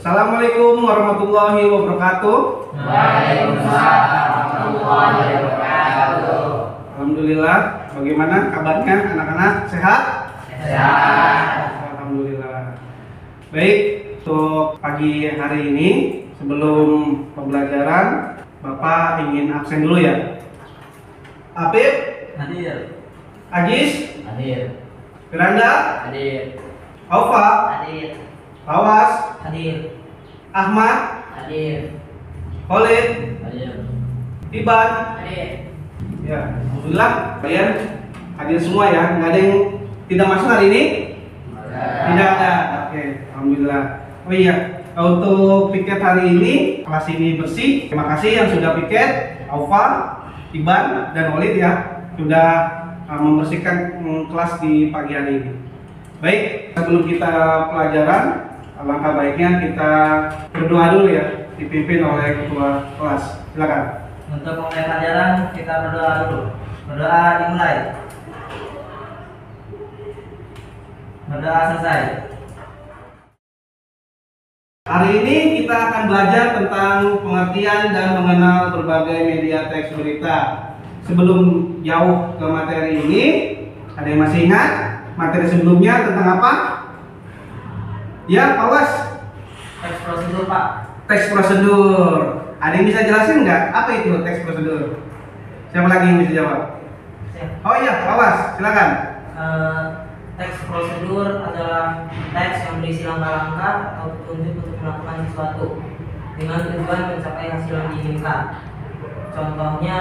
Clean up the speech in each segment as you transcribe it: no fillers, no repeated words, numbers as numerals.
Assalamualaikum warahmatullahi wabarakatuh. Waalaikumsalam warahmatullahi wabarakatuh. Alhamdulillah, bagaimana kabarnya anak-anak? Sehat? Sehat. Alhamdulillah. Baik, untuk pagi hari ini sebelum pembelajaran Bapak ingin absen dulu ya. Apip? Hadir. Agis? Hadir. Firanda? Hadir. Aufa? Hadir. Awas? Hadir. Ahmad? Hadir. Khalid? Hadir. Iban? Hadir. Ya, alhamdulillah kalian hadir semua ya. Nggak ada yang tidak masuk hari ini? Tidak ada. Oke, alhamdulillah. Oh iya, untuk piket hari ini kelas ini bersih. Terima kasih yang sudah piket, Aufa, Iban, dan Khalid ya, sudah membersihkan kelas di pagi hari ini. Baik, sebelum kita pelajaran, alangkah baiknya kita berdoa dulu ya, dipimpin oleh ketua kelas. Silakan. Untuk memulai pelajaran kita berdoa dulu. Berdoa dimulai. Berdoa selesai. Hari ini kita akan belajar tentang pengertian dan mengenal berbagai media teks berita. Sebelum jauh ke materi ini, ada yang masih ingat materi sebelumnya tentang apa? Ya, awas. Teks prosedur, Pak. Teks prosedur. Ada yang bisa jelasin nggak apa itu teks prosedur? Siapa lagi yang bisa jawab? Oh iya, awas, silakan. Teks prosedur adalah teks yang berisi langkah-langkah atau petunjuk untuk melakukan sesuatu dengan tujuan mencapai hasil yang diinginkan. Contohnya,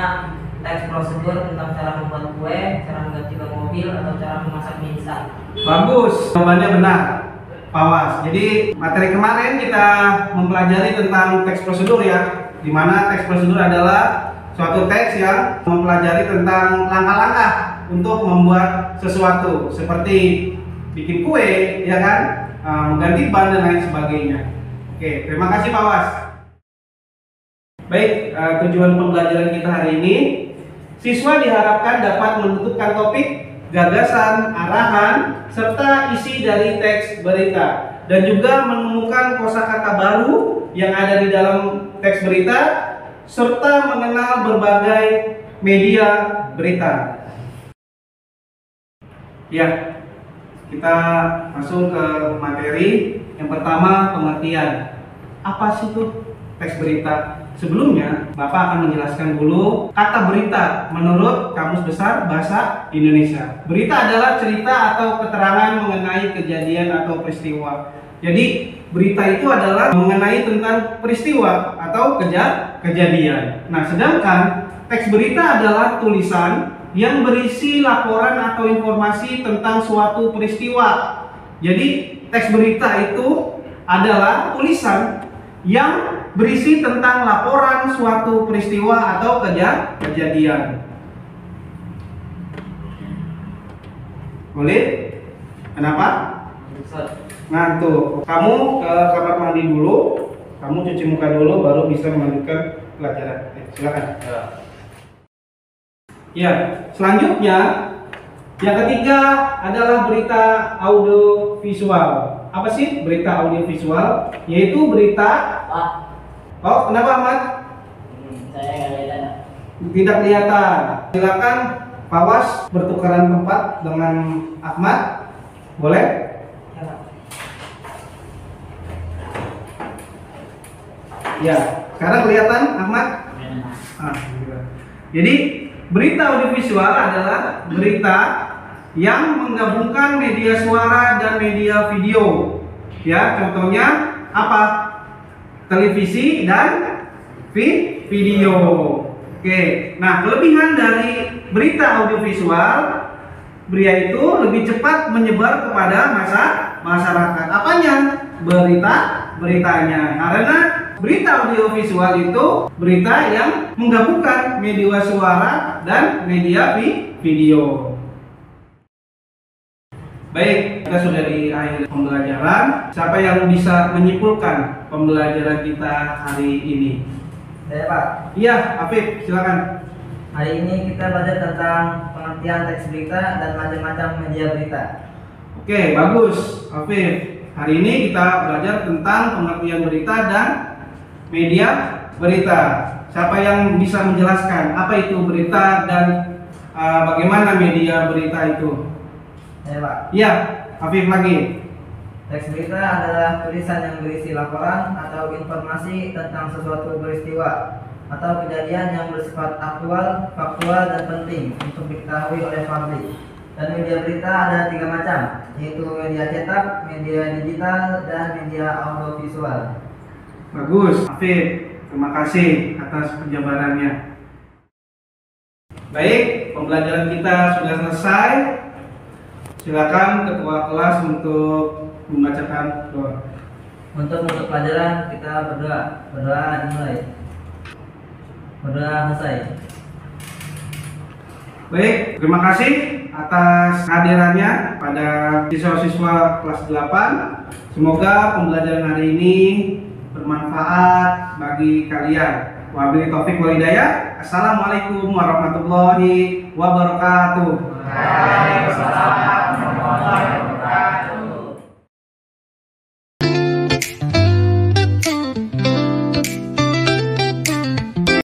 teks prosedur tentang cara membuat kue, cara mengganti ban mobil, atau cara memasak mie instan. Bagus, jawabannya benar. Awas. Jadi materi kemarin kita mempelajari tentang teks prosedur ya, di mana teks prosedur adalah suatu teks yang mempelajari tentang langkah-langkah untuk membuat sesuatu, seperti bikin kue, ya kan, mengganti ban dan lain sebagainya. Oke, terima kasih Pak Was. Baik, tujuan pembelajaran kita hari ini, siswa diharapkan dapat menentukan topik, gagasan, arahan, serta isi dari teks berita, dan juga menemukan kosakata baru yang ada di dalam teks berita, serta mengenal berbagai media berita. Ya, kita masuk ke materi. Yang pertama, pengertian. Apa sih itu teks berita? Sebelumnya, Bapak akan menjelaskan dulu kata berita menurut Kamus Besar Bahasa Indonesia. Berita adalah cerita atau keterangan mengenai kejadian atau peristiwa. Jadi, berita itu adalah mengenai tentang peristiwa atau kejadian. Nah, sedangkan teks berita adalah tulisan yang berisi laporan atau informasi tentang suatu peristiwa. Jadi, teks berita itu adalah tulisan yang berisi tentang laporan suatu peristiwa atau kejadian. Boleh? Kenapa? Ngantuk. Kamu ke kamar mandi dulu, kamu cuci muka dulu, baru bisa melanjutkan pelajaran. Silakan. Ya, selanjutnya yang ketiga adalah berita audio visual. Apa sih berita audio visual? Yaitu berita. Oh, kenapa Ahmad? Saya nggak kelihatan. Tidak kelihatan. Silakan Pak Was bertukaran tempat dengan Ahmad. Boleh? Ya, sekarang kelihatan Ahmad? Jadi berita audiovisual adalah berita yang menggabungkan media suara dan media video. Ya, contohnya apa? Televisi dan video. Oke. Nah, kelebihan dari berita audiovisual, berita itu lebih cepat menyebar kepada masyarakat. Apanya? Beritanya. Karena berita audiovisual itu berita yang menggabungkan media suara dan media video. Baik, kita sudah di akhir pembelajaran. Siapa yang bisa menyimpulkan pembelajaran kita hari ini? Saya, Pak. Iya, Afif, silakan. Hari ini kita belajar tentang pengertian teks berita dan macam-macam media berita. Oke, bagus, Afif. Hari ini kita belajar tentang pengertian berita dan media berita. Siapa yang bisa menjelaskan apa itu berita dan bagaimana media berita itu? Ya, Pak. Iya, Afif lagi. Teks berita adalah tulisan yang berisi laporan atau informasi tentang sesuatu peristiwa atau kejadian yang bersifat aktual, faktual, dan penting untuk diketahui oleh publik. Dan media berita ada 3 macam, yaitu media cetak, media digital, dan media audiovisual. Bagus, Afif. Terima kasih atas penjabarannya. Baik, pembelajaran kita sudah selesai. Silakan ketua kelas untuk membacakan doa. Untuk menutup pelajaran kita berdoa. Berdoa dimulai. Berdoa selesai. Baik, terima kasih atas kehadirannya pada siswa-siswa kelas 8. Semoga pembelajaran hari ini bermanfaat bagi kalian. Wabillahi taufik wal hidayah. Assalamualaikum warahmatullahi wabarakatuh. Waalaikumsalam.